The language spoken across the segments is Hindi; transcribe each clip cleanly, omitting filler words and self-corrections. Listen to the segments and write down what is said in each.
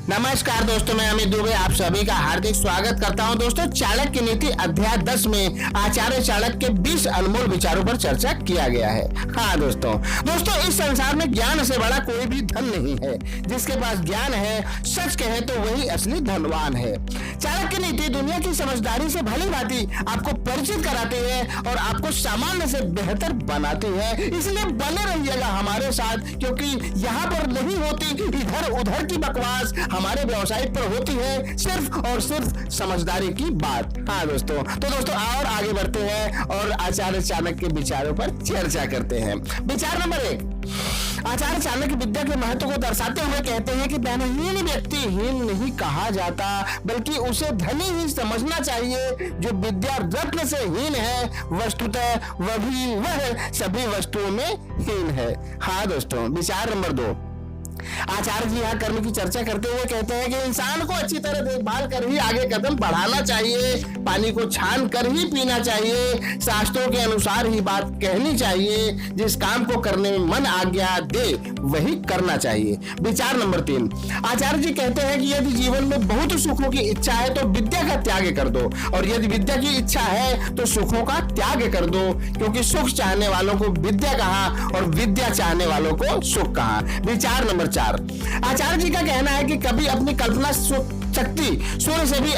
नमस्कार दोस्तों, मैं अमित दुबे आप सभी का हार्दिक स्वागत करता हूं। दोस्तों, चाणक्य नीति अध्याय 10 में आचार्य चाणक्य के 20 अनमोल विचारों पर चर्चा किया गया है। हाँ दोस्तों, इस संसार में ज्ञान से बड़ा कोई भी धन नहीं है। जिसके पास ज्ञान है, सच कहे तो वही असली धनवान है। चाणक्य नीति दुनिया की समझदारी से भली भांति आपको परिचित कराती है और आपको सामान्य से बेहतर बनाती है। इसलिए बने रहिएगा हमारे साथ, क्योंकि यहाँ पर नहीं होती इधर उधर की बकवास, हमारे व्यवसाय पर होती है सिर्फ और सिर्फ समझदारी की बात। हाँ दोस्तों, तो दोस्तों और आगे बढ़ते हैं और आचार्य चाणक्य के विचारों पर चर्चा करते हैं। विचार नंबर 1, आचार्य चाणक्य विद्या के महत्व को दर्शाते हुए कहते हैं कि धनहीन व्यक्ति हीन नहीं कहा जाता, बल्कि उसे धनी ही समझना चाहिए। जो विद्या रत्न से हीन है, वस्तुतः वह सभी वस्तुओं में हीन है। हाँ दोस्तों, विचार नंबर 2, आचार्य जी यहाँ कर्म की चर्चा करते हुए कहते हैं कि इंसान को अच्छी तरह देखभाल कर ही आगे कदम बढ़ाना चाहिए। पानी को छान कर ही पीना चाहिए। शास्त्रों के अनुसार ही बात कहनी चाहिए। जिस काम को करने में मन आज्ञा दे वही करना चाहिए। विचार नंबर 3, आचार्य जी कहते हैं कि यदि जीवन में बहुत सुखों की इच्छा है तो विद्या का त्याग कर दो, और यदि विद्या की इच्छा है तो सुखों का त्याग कर दो, क्योंकि सुख चाहने वालों को विद्या कहा और विद्या चाहने वालों को सुख कहा। विचार नंबर 4, आचार्य जी का कहना है कि कभी अपनी कल्पना शक्ति सूर्य से भी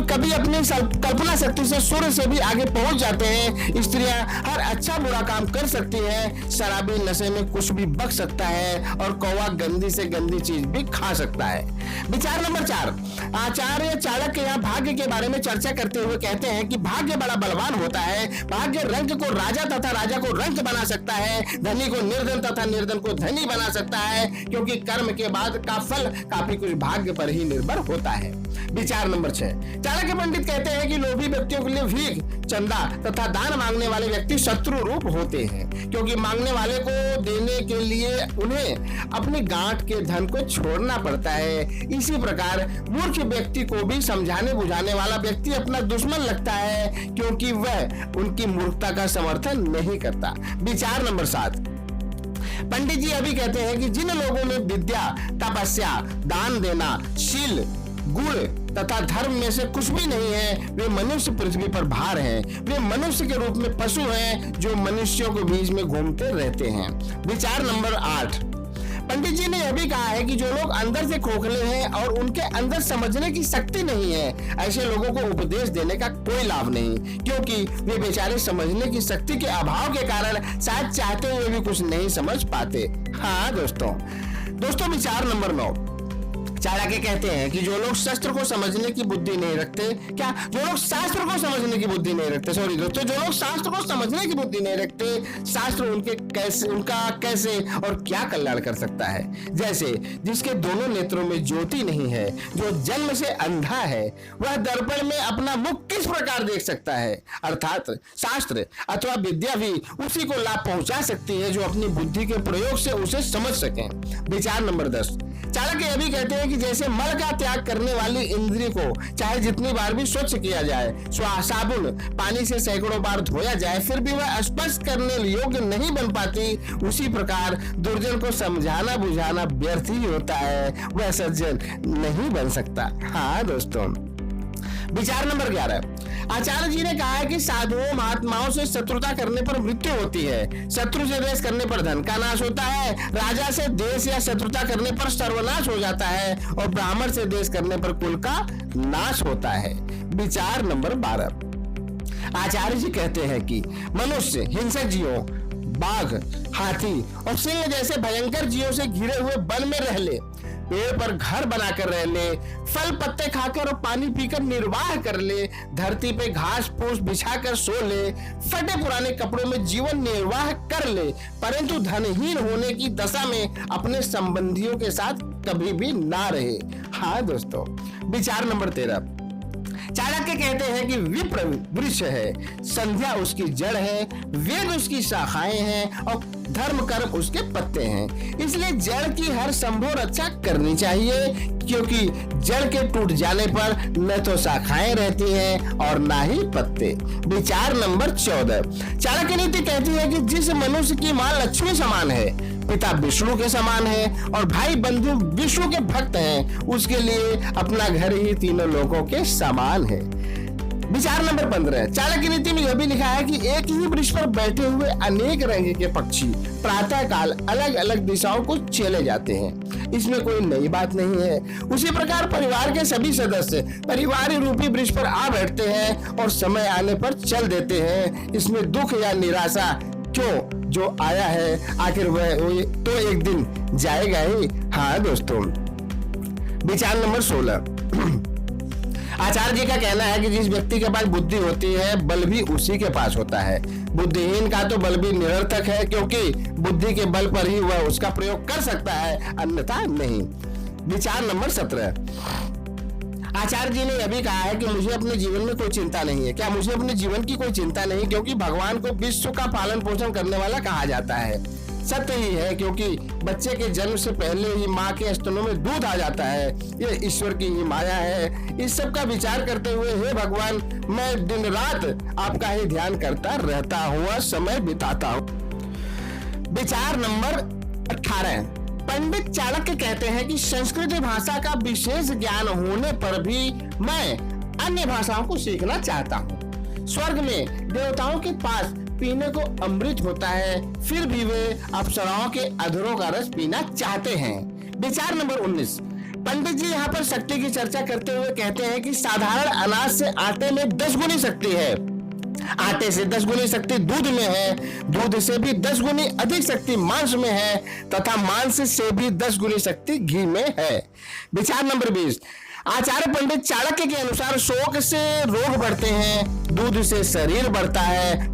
कभी अपनी कल्पना शक्ति से सूर्य से भी आगे पहुंच जाते हैं। स्त्रियां हर अच्छा बुरा काम कर सकती हैं। शराबी नशे में कुछ भी बक सकता है और कौवा गंदी से गंदी चीज भी खा सकता है। विचार नंबर 4, आचार्य चाणक्य यहाँ भाग्य के बारे में चर्चा करते हुए कहते हैं कि भाग्य बड़ा बलवान होता है। भाग्य रंक को राजा तथा राजा को रंक बना सकता है। धनी को निर्धन तथा निर्धन को धनी बना सकता है, क्योंकि कर्म के बाद का फल काफी कुछ भाग्य पर ही निर्भर होता है। विचार नंबर 6, चाणक्य पंडित कहते हैं कि लोभी व्यक्तियों के लिए भीख, चंदा तथा दान मांगने वाले व्यक्ति शत्रु रूप होते हैं, क्योंकि मांगने वाले को देने के लिए उन्हें अपनी गांठ के धन को छोड़ना पड़ता है। इसी प्रकार मूर्ख व्यक्ति को भी समझाने बुझाने वाला व्यक्ति अपना दुश्मन लगता है, क्योंकि वह उनकी मूर्खता का समर्थन नहीं करता। विचार नंबर 7, पंडित जी अभी कहते हैं कि जिन लोगों में विद्या, तपस्या, दान देना, शील, गुण तथा धर्म में से कुछ भी नहीं है, वे मनुष्य पृथ्वी पर भार हैं। वे मनुष्य के रूप में पशु हैं जो मनुष्यों के बीच में घूमते रहते हैं। विचार नंबर 8, पंडित जी ने यह भी कहा है कि जो लोग अंदर से खोखले हैं और उनके अंदर समझने की शक्ति नहीं है, ऐसे लोगों को उपदेश देने का कोई लाभ नहीं, क्योंकि वे बेचारे समझने की शक्ति के अभाव के कारण शायद चाहते हुए भी कुछ नहीं समझ पाते। हाँ दोस्तों, विचार नंबर 9, चाणक्य कहते हैं कि जो लोग शस्त्र को समझने की बुद्धि नहीं रखते, जो लोग शास्त्र को समझने की बुद्धि नहीं रखते, जो लोग शास्त्र को समझने की बुद्धि नहीं रखते, शास्त्र उनका कैसे और क्या कल्याण कर सकता है। जैसे जिसके दोनों नेत्रों में ज्योति नहीं है, जो जन्म से अंधा है, वह दर्पण में अपना मुख किस प्रकार देख सकता है। अर्थात शास्त्र अथवा विद्या भी उसी को लाभ पहुंचा सकती है जो अपनी बुद्धि के प्रयोग से उसे समझ सके। विचार नंबर 10, चाणक्य यह भी कहते हैं कि जैसे मल का त्याग करने वाली इंद्री को चाहे जितनी बार भी स्वच्छ किया जाए, साबुन पानी से सैकड़ों बार धोया जाए, फिर भी वह स्पर्श करने योग्य नहीं बन पाती, उसी प्रकार दुर्जन को समझाना बुझाना व्यर्थ ही होता है, वह सज्जन नहीं बन सकता। हाँ दोस्तों, विचार नंबर 11, आचार्य जी ने कहा है कि साधुओं महात्माओं से शत्रुता करने पर मृत्यु होती है। शत्रु से देश करने पर धन का नाश होता है। राजा से देश या शत्रुता करने पर सर्वनाश हो जाता है, और ब्राह्मण से देश करने पर कुल का नाश होता है। विचार नंबर 12, आचार्य जी कहते हैं कि मनुष्य हिंसक जीवों, बाघ, हाथी और सिंह जैसे भयंकर जीवों से घिरे हुए वन में रह ले, पेड़ पर घर बनाकर रह ले, फल पत्ते खाकर और पानी पीकर निर्वाह कर ले, धरती पे घास फूस बिछाकर सो ले, फटे पुराने कपड़ों में जीवन निर्वाह कर ले, परंतु धनहीन होने की दशा में अपने संबंधियों के साथ कभी भी ना रहे। हाँ दोस्तों, विचार नंबर 13, चाणक्य कहते हैं कि विप्र वृक्ष है, संध्या उसकी जड़ है, वेद उसकी शाखाएं हैं और धर्म कर्म उसके पत्ते हैं। इसलिए जड़ की हर संभव रक्षा करनी चाहिए, क्योंकि जड़ के टूट जाने पर न तो शाखाएं रहती हैं और ना ही पत्ते। विचार नंबर 14, चाणक्य नीति कहती है कि जिस मनुष्य की मां लक्ष्मी समान है, पिता विष्णु के समान है और भाई बंधु विष्णु के भक्त हैं, उसके लिए अपना घर ही तीनों लोगों के समान है। विचार नंबर 15, चाणक्य नीति में यह भी लिखा है कि एक ही वृक्ष पर बैठे हुए अनेक रंग के पक्षी प्रातः काल अलग अलग दिशाओं को चले जाते हैं। इसमें कोई नई बात नहीं है। उसी प्रकार परिवार के सभी सदस्य परिवार रूपी वृक्ष पर आ बैठते हैं और समय आने पर चल देते हैं। इसमें दुख या निराशा क्यों, जो आया है आखिर वह तो एक दिन जाएगा ही। हाँ दोस्तों, विचार नंबर 16, आचार्य जी का कहना है कि जिस व्यक्ति के पास बुद्धि होती है बल भी उसी के पास होता है। बुद्धिहीन का तो बल भी निरर्थक है, क्योंकि बुद्धि के बल पर ही वह उसका प्रयोग कर सकता है, अन्यथा नहीं। विचार नंबर 17, आचार्य जी ने यह भी कहा है कि मुझे अपने जीवन में कोई चिंता नहीं है। क्या मुझे अपने जीवन की कोई चिंता नहीं, क्योंकि भगवान को विश्व का पालन पोषण करने वाला कहा जाता है। सत्य ही है, क्योंकि बच्चे के जन्म से पहले ही माँ के स्तनों में दूध आ जाता है। ये ईश्वर की ही माया है। इस सब का विचार करते हुए हे भगवान, मैं दिन रात आपका ही ध्यान करता रहता हुआ समय बिताता हूँ। विचार नंबर 18, पंडित चाणक्य कहते हैं कि संस्कृत भाषा का विशेष ज्ञान होने पर भी मैं अन्य भाषाओं को सीखना चाहता हूँ। स्वर्ग में देवताओं के पास पीने को अमृत होता है, फिर भी वे अप्सराओं के अधरों का रस पीना चाहते हैं। विचार नंबर 19, पंडित जी यहाँ पर शक्ति की चर्चा करते हुए कहते हैं कि साधारण अनाज से आटे में 10 गुनी शक्ति है, आटे से 10 गुनी शक्ति दूध में है, दूध से भी 10 गुनी अधिक शक्ति मांस में है, तथा मांस से भी 10 गुनी शक्ति घी में है। विचार नंबर 20, आचार्य पंडित चाणक्य के अनुसार शोक से रोग बढ़ते हैं, दूध से शरीर बढ़ता है,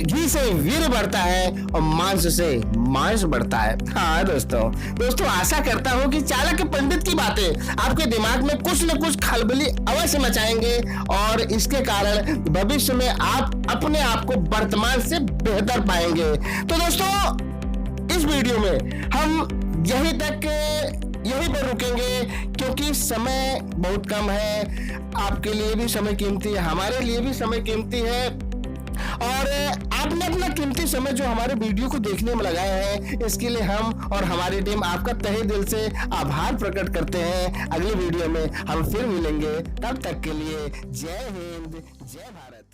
घी से वीर बढ़ता है और मांस से मांस बढ़ता है। हाँ दोस्तों आशा करता हूँ कि चाणक्य पंडित की बातें आपके दिमाग में कुछ न कुछ खलबली अवश्य मचाएंगे और इसके कारण भविष्य में आप अपने आप को वर्तमान से बेहतर पाएंगे। तो दोस्तों, इस वीडियो में हम यहीं पर रुकेंगे, क्योंकि समय बहुत कम है। आपके लिए भी समय कीमती है, हमारे लिए भी समय कीमती है, और आपने अपना कीमती समय जो हमारे वीडियो को देखने में लगाया है, इसके लिए हम और हमारी टीम आपका तहे दिल से आभार प्रकट करते हैं। अगली वीडियो में हम फिर मिलेंगे, तब तक के लिए जय हिंद, जय भारत।